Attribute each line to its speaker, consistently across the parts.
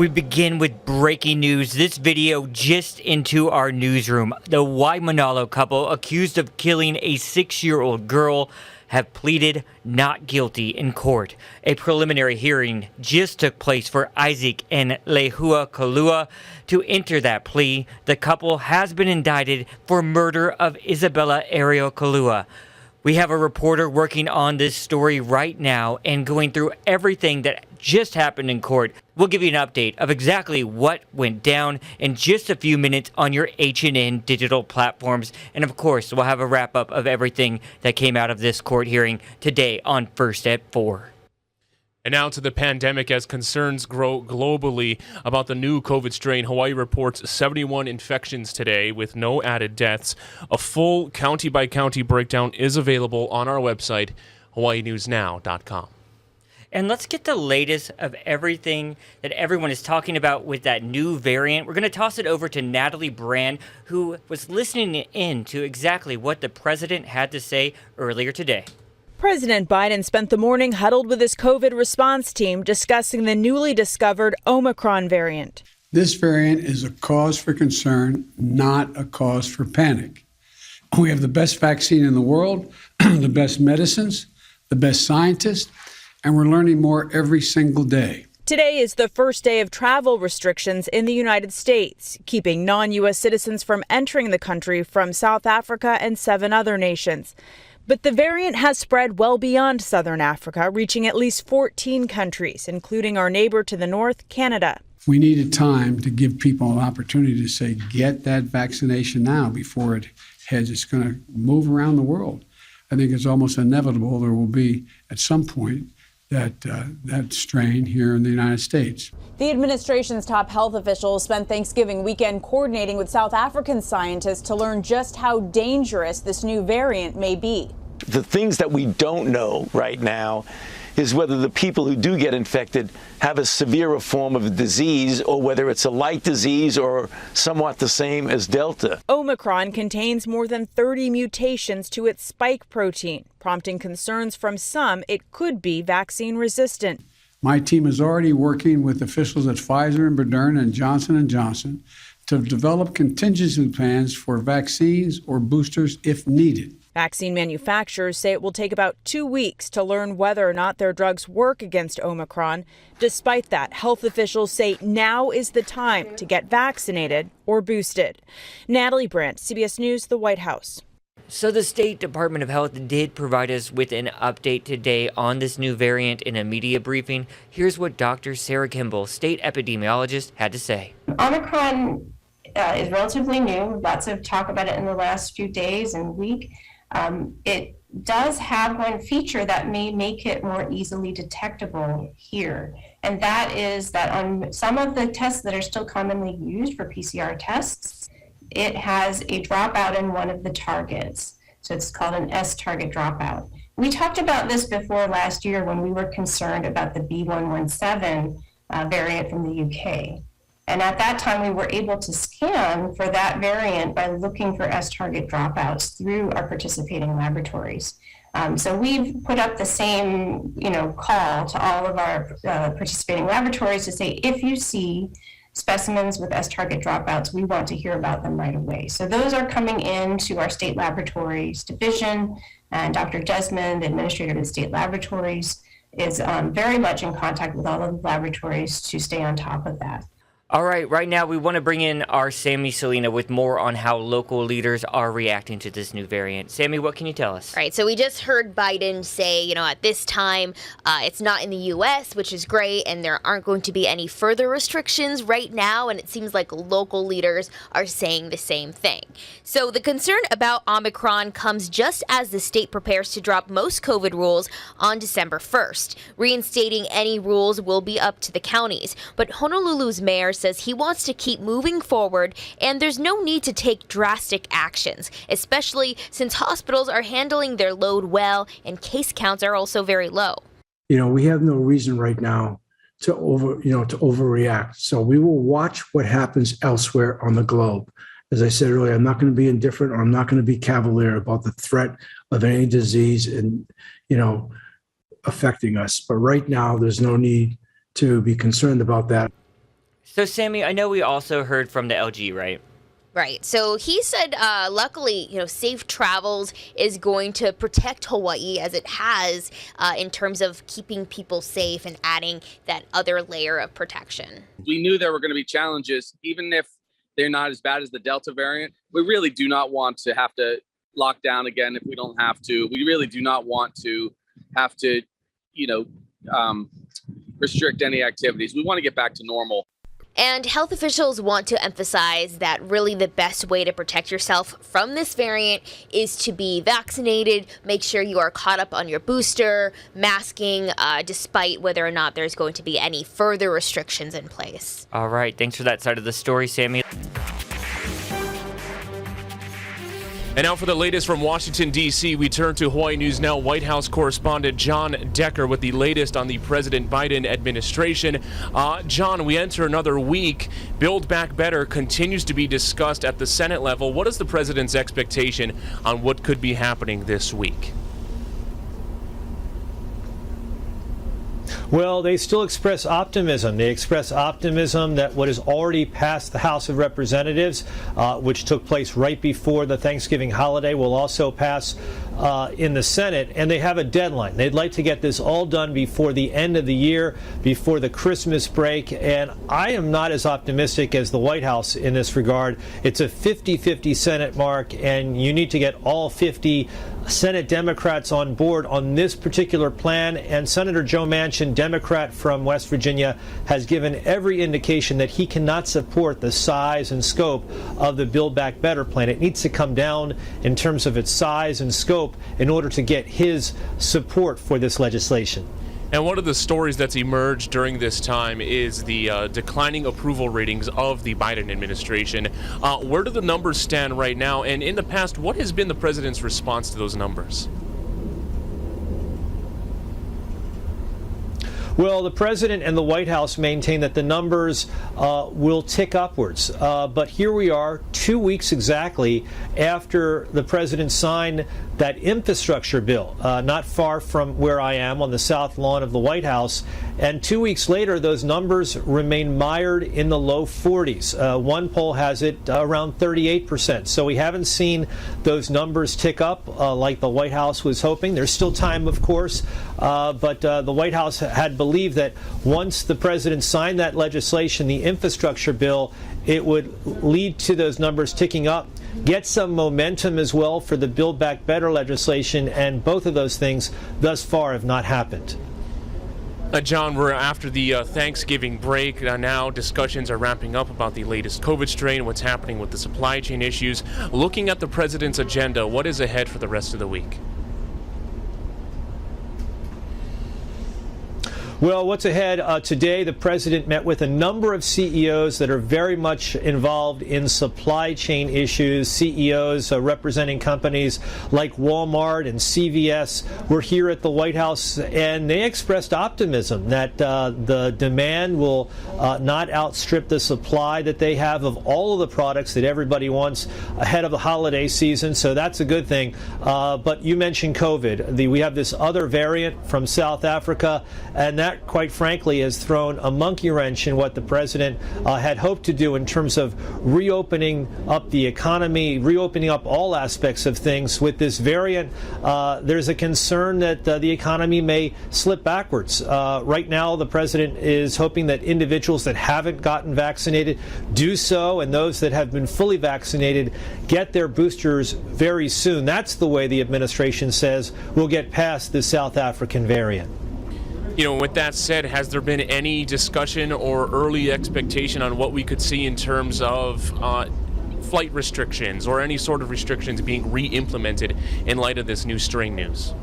Speaker 1: We begin with breaking news. This video just into our newsroom. The Waimanalo couple accused of killing a 6-year-old girl have pleaded not guilty in court. A preliminary hearing just took place for Isaac and Lehua Kalua. To enter that plea, the couple has been indicted for murder of Isabella Ariel Kalua. We have a reporter working on this story right now and going through everything that just happened in court. We'll give you an update of exactly what went down in just a few minutes on your H&N digital platforms. And of course, we'll have a wrap up of everything that came out of this court hearing today on First at 4.
Speaker 2: And now to the pandemic. As concerns grow globally about the new COVID strain, Hawaii reports 71 infections today with no added deaths. A full county-by-county breakdown is available on our website, hawaiinewsnow.com.
Speaker 1: And let's get the latest of everything that everyone is talking about with that new variant. We're going to toss it over to Natalie Brand, who was listening in to exactly what the president had to say earlier today.
Speaker 3: President Biden spent the morning huddled with his COVID response team discussing the newly discovered Omicron variant.
Speaker 4: This variant is a cause for concern, not a cause for panic. We have the best vaccine in the world, the best medicines, the best scientists, and we're learning more every single day.
Speaker 3: Today is the first day of travel restrictions in the United States, keeping non-U.S. citizens from entering the country from South Africa and 7 other nations. But the variant has spread well beyond southern Africa, reaching at least 14 countries, including our neighbor to the north, Canada.
Speaker 4: We needed time to give people an opportunity to say, get that vaccination now before it heads. It's going to move around the world. I think it's almost inevitable there will be, at some point, that strain here in the United States.
Speaker 3: The administration's top health officials spent Thanksgiving weekend coordinating with South African scientists to learn just how dangerous this new variant may be.
Speaker 5: The things that we don't know right now is whether the people who do get infected have a severer form of the disease or whether it's a light disease or somewhat the same as Delta.
Speaker 3: Omicron contains more than 30 mutations to its spike protein, prompting concerns from some it could be vaccine resistant.
Speaker 4: My team is already working with officials at Pfizer and Moderna and Johnson & Johnson to develop contingency plans for vaccines or boosters if needed.
Speaker 3: Vaccine manufacturers say it will take about 2 weeks to learn whether or not their drugs work against Omicron. Despite that, health officials say now is the time to get vaccinated or boosted. Natalie Brandt, CBS News, the White House.
Speaker 1: So the State Department of Health did provide us with an update today on this new variant in a media briefing. Here's what Dr. Sarah Kimball, state epidemiologist, had to say.
Speaker 6: Omicron is relatively new. Lots of talk about it in the last few days and week. It does have one feature that may make it more easily detectable here, and that is that on some of the tests that are still commonly used for PCR tests, it has a dropout in one of the targets. So it's called an S target dropout. We talked about this before last year when we were concerned about the B117 variant from the UK. And at that time, we were able to scan for that variant by looking for S-target dropouts through our participating laboratories. So we've put up the same, call to all of our participating laboratories to say, if you see specimens with S-target dropouts, we want to hear about them right away. So those are coming in to our state laboratories division, and Dr. Desmond, administrator of the state laboratories, is very much in contact with all of the laboratories to stay on top of that.
Speaker 1: All right now we want to bring in our Sammy Selena with more on how local leaders are reacting to this new variant. Sammy, what can you tell us?
Speaker 7: All right, so we just heard Biden say, at this time, it's not in the U.S., which is great, and there aren't going to be any further restrictions right now, and it seems like local leaders are saying the same thing. So the concern about Omicron comes just as the state prepares to drop most COVID rules on December 1st. Reinstating any rules will be up to the counties, but Honolulu's mayor says he wants to keep moving forward and there's no need to take drastic actions, especially since hospitals are handling their load well and case counts are also very low.
Speaker 8: We have no reason right now to overreact. So we will watch what happens elsewhere on the globe. As I said earlier, I'm not going to be indifferent or I'm not going to be cavalier about the threat of any disease and, affecting us. But right now, there's no need to be concerned about that.
Speaker 1: So, Sammy, I know we also heard from the LG, right?
Speaker 7: Right. So he said, luckily, safe travels is going to protect Hawaii as it has in terms of keeping people safe and adding that other layer of protection.
Speaker 9: We knew there were going to be challenges, even if they're not as bad as the Delta variant. We really do not want to have to lock down again if we don't have to. We really do not want to have to, restrict any activities. We want to get back to normal.
Speaker 7: And health officials want to emphasize that really the best way to protect yourself from this variant is to be vaccinated, make sure you are caught up on your booster, masking, despite whether or not there's going to be any further restrictions in place.
Speaker 1: All right. Thanks for that side of the story, Sammy.
Speaker 2: And now for the latest from Washington, D.C., we turn to Hawaii News Now White House correspondent John Decker with the latest on the President Biden administration. John, we enter another week. Build Back Better continues to be discussed at the Senate level. What is the president's expectation on what could be happening this week?
Speaker 10: Well, they still express optimism. They express optimism that what has already passed the House of Representatives, which took place right before the Thanksgiving holiday, will also pass in the Senate, and they have a deadline. They'd like to get this all done before the end of the year, before the Christmas break, and I am not as optimistic as the White House in this regard. It's a 50-50 Senate mark, and you need to get all 50 Senate Democrats on board on this particular plan, and Senator Joe Manchin, Democrat from West Virginia, has given every indication that he cannot support the size and scope of the Build Back Better plan. It needs to come down in terms of its size and scope in order to get his support for this legislation.
Speaker 2: And one of the stories that's emerged during this time is the declining approval ratings of the Biden administration. Where do the numbers stand right now? And in the past, what has been the president's response to those numbers?
Speaker 10: Well, the president and the White House maintain that the numbers will tick upwards. But here we are, 2 weeks exactly after the president signed that infrastructure bill, not far from where I am on the south lawn of the White House. And 2 weeks later, those numbers remain mired in the low 40s. One poll has it around 38%. So we haven't seen those numbers tick up like the White House was hoping. There's still time, of course, but the White House had believed that once the president signed that legislation, the infrastructure bill, it would lead to those numbers ticking up, get some momentum as well for the Build Back Better legislation, and both of those things thus far have not happened.
Speaker 2: John, we're after the Thanksgiving break. Now discussions are ramping up about the latest COVID strain, what's happening with the supply chain issues. Looking at the president's agenda, what is ahead for the rest of the week?
Speaker 10: Well, what's ahead? Today, the president met with a number of CEOs that are very much involved in supply chain issues. CEOs representing companies like Walmart and CVS were here at the White House, and they expressed optimism that the demand will not outstrip the supply that they have of all of the products that everybody wants ahead of the holiday season. So that's a good thing. But you mentioned COVID. We have this other variant from South Africa, and that, quite frankly, has thrown a monkey wrench in what the president had hoped to do in terms of reopening up the economy, reopening up all aspects of things. With this variant, there's a concern that the economy may slip backwards. Right now, the president is hoping that individuals that haven't gotten vaccinated do so, and those that have been fully vaccinated get their boosters very soon. That's the way the administration says we'll get past the South African variant.
Speaker 2: You know, with that said, has there been any discussion or early expectation on what we could see in terms of flight restrictions or any sort of restrictions being re-implemented in light of this new strain news?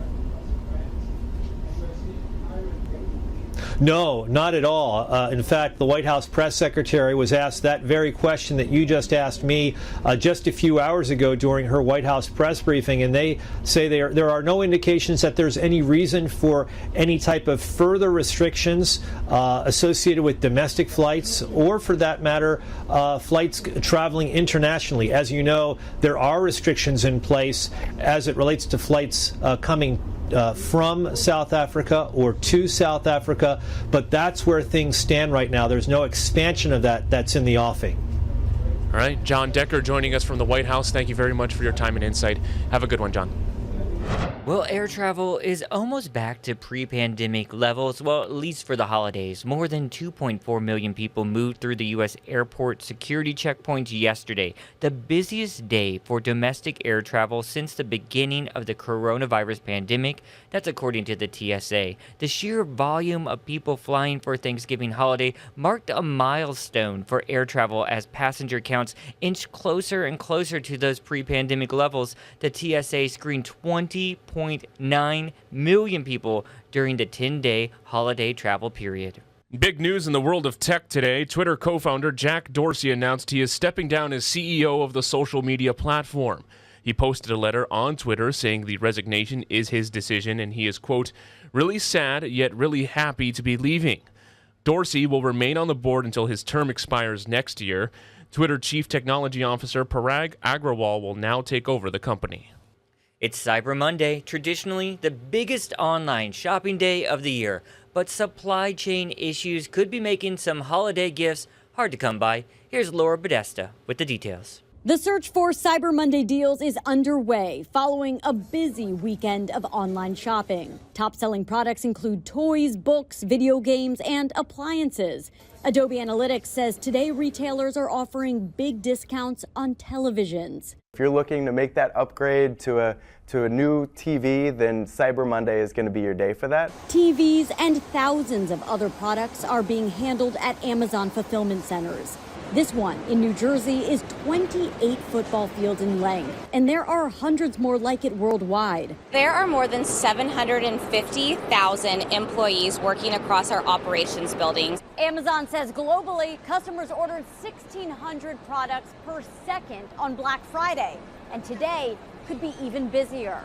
Speaker 10: No, not at all. In fact, the White House press secretary was asked that very question that you just asked me just a few hours ago during her White House press briefing, and they say there are no indications that there's any reason for any type of further restrictions associated with domestic flights or, for that matter, flights traveling internationally. As you know, there are restrictions in place as it relates to flights coming from South Africa or to South Africa, but that's where things stand right now. There's no expansion of that's in the offing.
Speaker 2: All right, John Decker joining us from the White House. Thank you very much for your time and insight. Have a good one, John.
Speaker 1: Well, air travel is almost back to pre-pandemic levels, well, at least for the holidays. More than 2.4 million people moved through the U.S. airport security checkpoints yesterday, the busiest day for domestic air travel since the beginning of the coronavirus pandemic. That's according to the TSA. The sheer volume of people flying for Thanksgiving holiday marked a milestone for air travel as passenger counts inched closer and closer to those pre-pandemic levels. The TSA screened 20.9 million people during the 10-day holiday travel period.
Speaker 2: Big news in the world of tech today. Twitter co-founder Jack Dorsey announced he is stepping down as CEO of the social media platform. He posted a letter on Twitter saying the resignation is his decision and he is, quote, really sad yet really happy to be leaving. Dorsey will remain on the board until his term expires next year. Twitter Chief Technology Officer Parag Agrawal will now take over the company.
Speaker 1: It's Cyber Monday, traditionally the biggest online shopping day of the year, but supply chain issues could be making some holiday gifts hard to come by. Here's Laura Podesta with the details.
Speaker 11: The search for Cyber Monday deals is underway following a busy weekend of online shopping. Top-selling products include toys, books, video games, and appliances. Adobe Analytics says today retailers are offering big discounts on televisions.
Speaker 12: If you're looking to make that upgrade to a new TV, then Cyber Monday is going to be your day for that.
Speaker 11: TVs and thousands of other products are being handled at Amazon fulfillment centers. This one in New Jersey is 28 football fields in length, and there are hundreds more like it worldwide.
Speaker 13: There are more than 750,000 employees working across our operations buildings.
Speaker 11: Amazon says globally, customers ordered 1,600 products per second on Black Friday, and today could be even busier.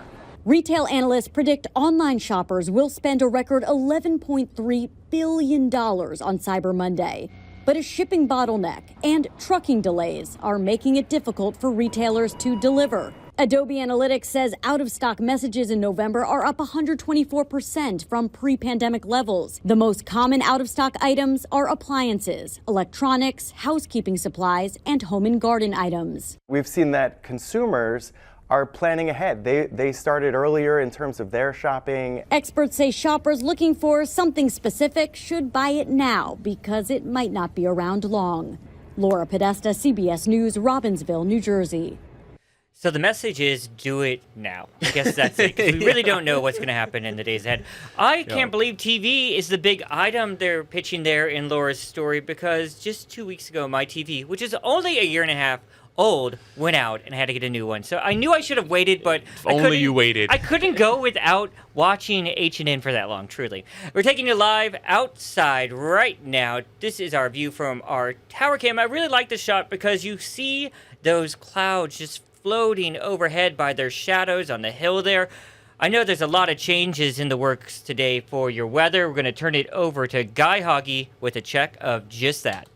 Speaker 11: Retail analysts predict online shoppers will spend a record $11.3 billion on Cyber Monday. But a shipping bottleneck and trucking delays are making it difficult for retailers to deliver. Adobe Analytics says out-of-stock messages in November are up 124% from pre-pandemic levels. The most common out-of-stock items are appliances, electronics, housekeeping supplies, and home and garden items.
Speaker 12: We've seen that consumers are planning ahead. They started earlier in terms of their shopping.
Speaker 11: Experts say shoppers looking for something specific should buy it now because it might not be around long. Laura Podesta, CBS News, Robbinsville, New Jersey.
Speaker 1: So the message is do it now. I guess that's it. 'Cause we really don't know what's going to happen in the days ahead. I can't believe TV is the big item they're pitching there in Laura's story because just 2 weeks ago, my TV, which is only a year and a half old, went out and I had to get a new one. So I knew I should have waited, but
Speaker 2: Only you waited.
Speaker 1: I couldn't go without watching H&N for that long, truly. We're taking you live outside right now. This is our view from our tower cam. I really like this shot because you see those clouds just floating overhead by their shadows on the hill there. I know there's a lot of changes in the works today for your weather. We're going to turn it over to Guy Hoggy with a check of just that.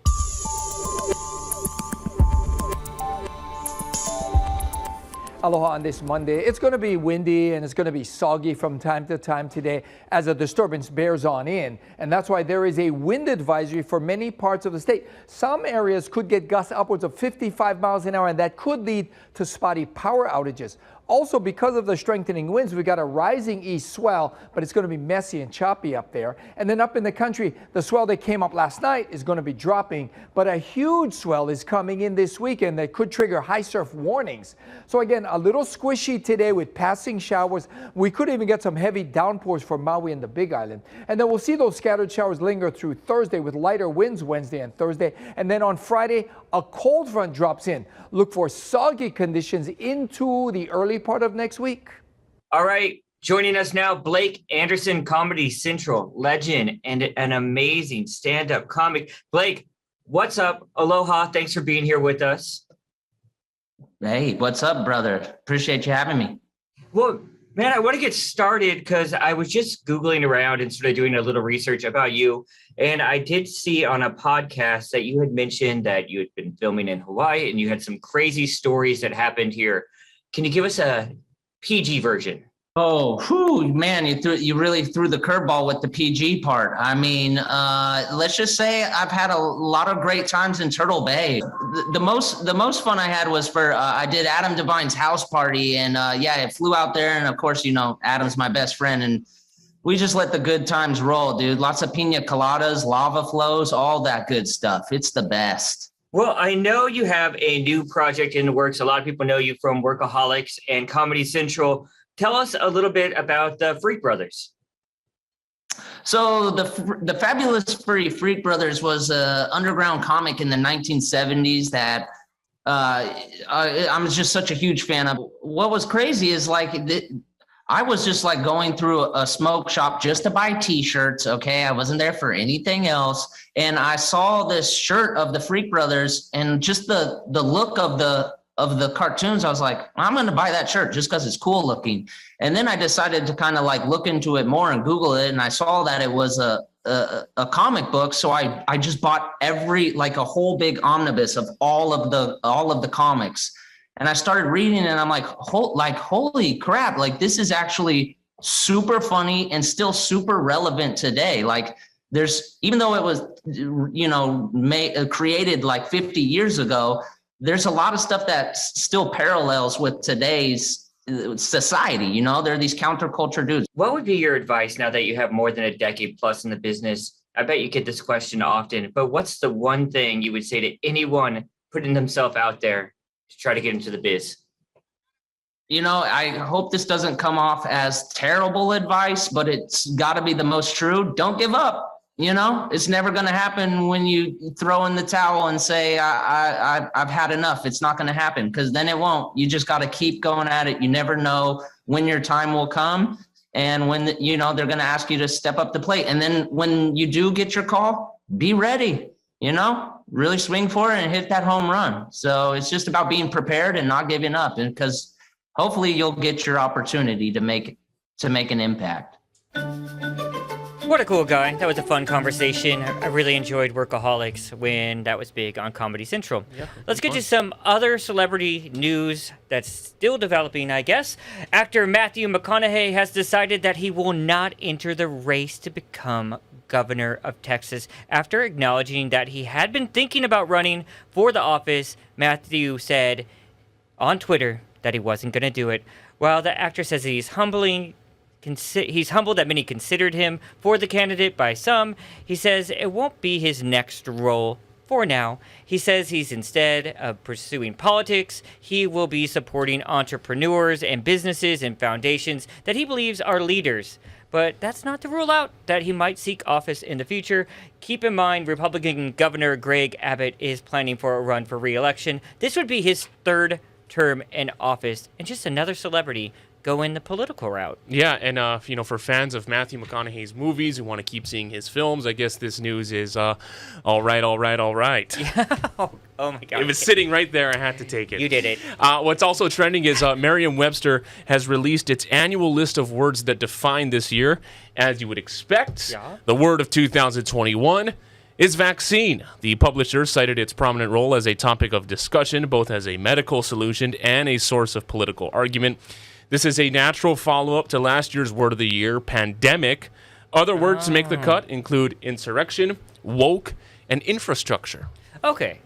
Speaker 14: Aloha on this Monday. It's going to be windy and it's going to be soggy from time to time today as a disturbance bears on in. And that's why there is a wind advisory for many parts of the state. Some areas could get gusts upwards of 55 miles an hour, and that could lead to spotty power outages. Also, because of the strengthening winds, we got a rising east swell, but it's going to be messy and choppy up there. And then up in the country, the swell that came up last night is going to be dropping, but a huge swell is coming in this weekend that could trigger high surf warnings. So again, a little squishy today with passing showers. We could even get some heavy downpours for Maui and the Big Island. And then we'll see those scattered showers linger through Thursday with lighter winds Wednesday and Thursday. And then on Friday, a cold front drops in. Look for soggy conditions into the early part of next week.
Speaker 1: All right, joining us now, Blake Anderson, Comedy Central legend and an amazing stand-up comic. Blake, what's up? Aloha, thanks for being here with us.
Speaker 15: Hey, what's up, brother? Appreciate you having me.
Speaker 1: Well, man, I want to get started because I was just Googling around and sort of doing a little research about you. And I did see on a podcast that you had mentioned that you had been filming in Hawaii and you had some crazy stories that happened here. Can you give us a PG version?
Speaker 15: Oh, whew, man, you really threw the curveball with the PG part. I mean, let's just say I've had a lot of great times in Turtle Bay. The most fun I had was I did Adam Devine's house party, and I flew out there, and of course, Adam's my best friend, and we just let the good times roll, dude. Lots of pina coladas, lava flows, all that good stuff. It's the best.
Speaker 1: Well, I know you have a new project in the works. A lot of people know you from Workaholics and Comedy Central. Tell us a little bit about the Freak Brothers.
Speaker 15: So the Fabulous Freak Brothers was an underground comic in the 1970s that I'm just such a huge fan of. What was crazy is I was just like going through a smoke shop just to buy t-shirts. Okay. I wasn't there for anything else. And I saw this shirt of the Freak Brothers, and just the look of the cartoons, I was like, I'm going to buy that shirt just because it's cool looking. And then I decided to kind of like look into it more and Google it. And I saw that it was a comic book. So I just bought a whole big omnibus of all of the comics. And I started reading it, and I'm like, holy crap, like this is actually super funny and still super relevant today. Like even though it was, created like 50 years ago, there's a lot of stuff that still parallels with today's society. There are these counterculture dudes.
Speaker 1: What would be your advice now that you have more than a decade plus in the business? I bet you get this question often, but what's the one thing you would say to anyone putting themselves out there to try to get into the biz?
Speaker 15: I hope this doesn't come off as terrible advice, but it's got to be the most true. Don't give up. It's never going to happen when you throw in the towel and say, I've had enough. It's not going to happen, because then it won't. You just got to keep going at it. You never know when your time will come, and when, they're going to ask you to step up the plate. And then when you do get your call, be ready, really swing for it and hit that home run. So it's just about being prepared and not giving up, because hopefully you'll get your opportunity to make an impact.
Speaker 1: What a cool guy. That was a fun conversation. I really enjoyed Workaholics when that was big on Comedy Central. Yeah, let's get to some other celebrity news that's still developing, I guess. Actor Matthew McConaughey has decided that he will not enter the race to become governor of Texas. After acknowledging that he had been thinking about running for the office, Matthew said on Twitter that he wasn't going to do it. While the actor says he's humbled that many considered him for the candidate by some, he says it won't be his next role for now. He says he's instead of pursuing politics, he will be supporting entrepreneurs and businesses and foundations that he believes are leaders. But that's not to rule out that he might seek office in the future. Keep in mind, Republican Governor Greg Abbott is planning for a run for re-election. This would be his third term in office, and just another celebrity going the political route.
Speaker 2: Yeah, and for fans of Matthew McConaughey's movies who want to keep seeing his films, I guess this news is all right.
Speaker 1: Yeah. Oh my God.
Speaker 2: It was sitting right there. I had to take it.
Speaker 1: You did it.
Speaker 2: What's also trending is Merriam-Webster has released its annual list of words that define this year. As you would expect, the word of 2021 is vaccine. The publisher cited its prominent role as a topic of discussion, both as a medical solution and a source of political argument. This is a natural follow-up to last year's word of the year, pandemic. Other words to make the cut include insurrection, woke, and infrastructure.
Speaker 1: Okay.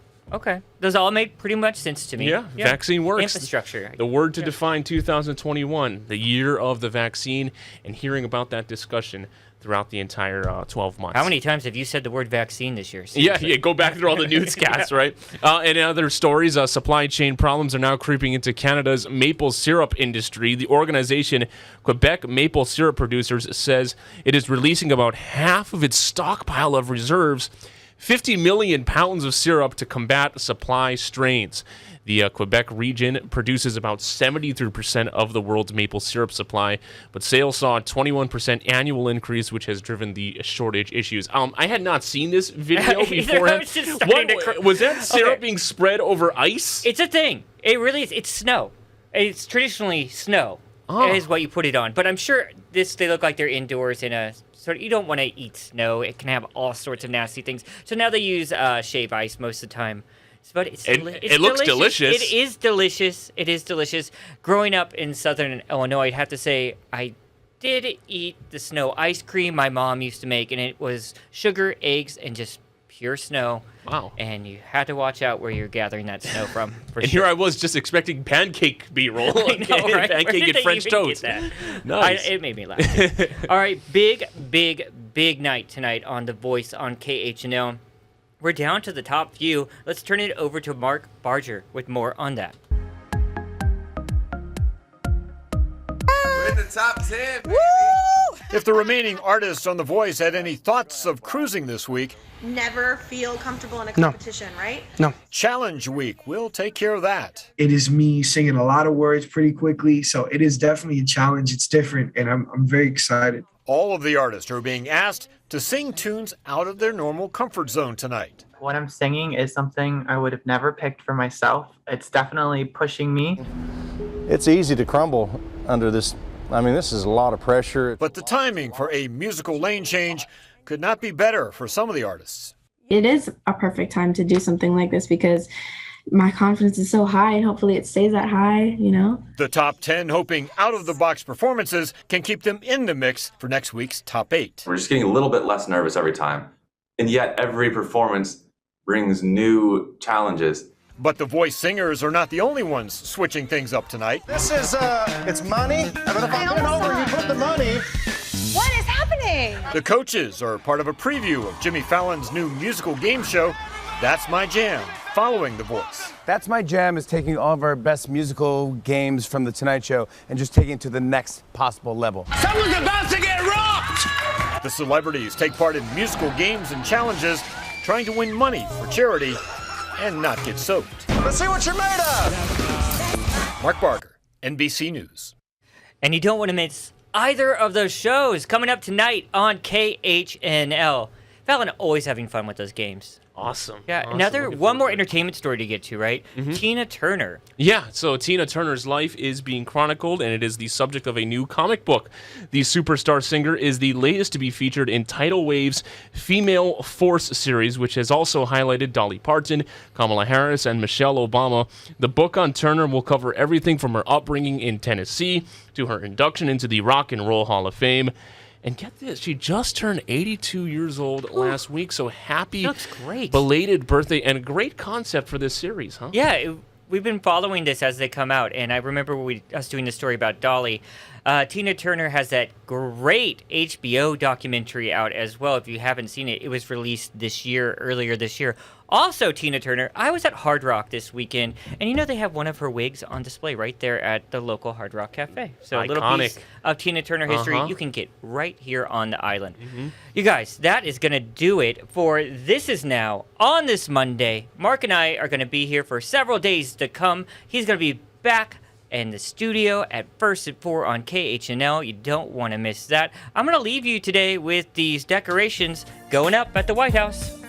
Speaker 1: Those all make pretty much sense to me.
Speaker 2: Yeah. Vaccine works.
Speaker 1: Infrastructure.
Speaker 2: The word to define 2021, the year of the vaccine, and hearing about that discussion throughout the entire 12 months.
Speaker 1: How many times have you said the word vaccine this year?
Speaker 2: Yeah, go back through all the newscasts, right? And in other stories, supply chain problems are now creeping into Canada's maple syrup industry. The organization, Quebec Maple Syrup Producers, says it is releasing about half of its stockpile of reserves, 50 million pounds of syrup, to combat supply strains. The Quebec region produces about 73% of the world's maple syrup supply, but sales saw a 21% annual increase, which has driven the shortage issues. I had not seen this video beforehand. Was that syrup being spread over ice?
Speaker 1: It's a thing. It really is. It's snow. It's traditionally snow. Is what you put it on. But I'm sure they look like they're indoors in a sort of, you don't want to eat snow. It can have all sorts of nasty things. So now they use shave ice most of the time But
Speaker 2: it looks delicious.
Speaker 1: It is delicious. It is delicious. Growing up in southern Illinois, I'd have to say I did eat the snow ice cream my mom used to make, and it was sugar, eggs, and just pure snow.
Speaker 2: Wow.
Speaker 1: And you had to watch out where you're gathering that snow from.
Speaker 2: And here I was just expecting pancake B-roll.
Speaker 1: I know, right?
Speaker 2: Pancake and French toast. Nice.
Speaker 1: It made me laugh. All right, big night tonight on The Voice on KHNL. We're down to the top few. Let's turn it over to Mark Barger with more on that.
Speaker 16: We're in the top 10, baby.
Speaker 17: If the remaining artists on The Voice had any thoughts of cruising this week,
Speaker 18: never feel comfortable in a competition, right?
Speaker 17: No. Challenge Week, we'll take care of that.
Speaker 19: It is me singing a lot of words pretty quickly, so it is definitely a challenge. It's different, and I'm very excited.
Speaker 17: All of the artists are being asked to sing tunes out of their normal comfort zone tonight.
Speaker 20: What I'm singing is something I would have never picked for myself. It's definitely pushing me.
Speaker 21: It's easy to crumble under this. I mean, this is a lot of pressure.
Speaker 17: But the timing for a musical lane change could not be better for some of the artists.
Speaker 22: It is a perfect time to do something like this because my confidence is so high, and hopefully it stays that high, you know?
Speaker 17: The top 10 hoping out-of-the-box performances can keep them in the mix for next week's top 8.
Speaker 23: We're just getting a little bit less nervous every time. And yet every performance brings new challenges.
Speaker 17: But the Voice singers are not the only ones switching things up tonight.
Speaker 21: This is, it's money. But if I turn over, you put the money.
Speaker 18: What is happening?
Speaker 17: The coaches are part of a preview of Jimmy Fallon's new musical game show, That's My Jam, following The Voice.
Speaker 24: That's My Jam is taking all of our best musical games from The Tonight Show and just taking it to the next possible level.
Speaker 17: Someone's about to get rocked! The celebrities take part in musical games and challenges, trying to win money for charity and not get soaked.
Speaker 21: Let's see what you're made of!
Speaker 17: Mark Barger, NBC News.
Speaker 1: And you don't want to miss either of those shows coming up tonight on KHNL. Fallon always having fun with those games.
Speaker 2: Awesome.
Speaker 1: Yeah,
Speaker 2: Awesome.
Speaker 1: one more entertainment story to get to, right?
Speaker 2: Mm-hmm.
Speaker 1: Tina Turner.
Speaker 2: Yeah, so Tina Turner's life is being chronicled, and it is the subject of a new comic book. The superstar singer is the latest to be featured in Tidal Wave's Female Force series, which has also highlighted Dolly Parton, Kamala Harris, and Michelle Obama. The book on Turner will cover everything from her upbringing in Tennessee to her induction into the Rock and Roll Hall of Fame. And get this, she just turned 82 years old last week, so happy belated birthday, and a great concept for this series, huh?
Speaker 1: Yeah, we've been following this as they come out, and I remember us doing the story about Dolly. Tina Turner has that great HBO documentary out as well. If you haven't seen it, it was released earlier this year. Also, Tina Turner, I was at Hard Rock this weekend, and you know they have one of her wigs on display right there at the local Hard Rock Cafe. So a little piece of Tina Turner history you can get right here on the island.
Speaker 2: Mm-hmm.
Speaker 1: You guys, that is going to do it for This Is Now on this Monday. Mark and I are going to be here for several days to come. He's going to be back in the studio at First at 4 on KHNL. You don't want to miss that. I'm going to leave you today with these decorations going up at the White House.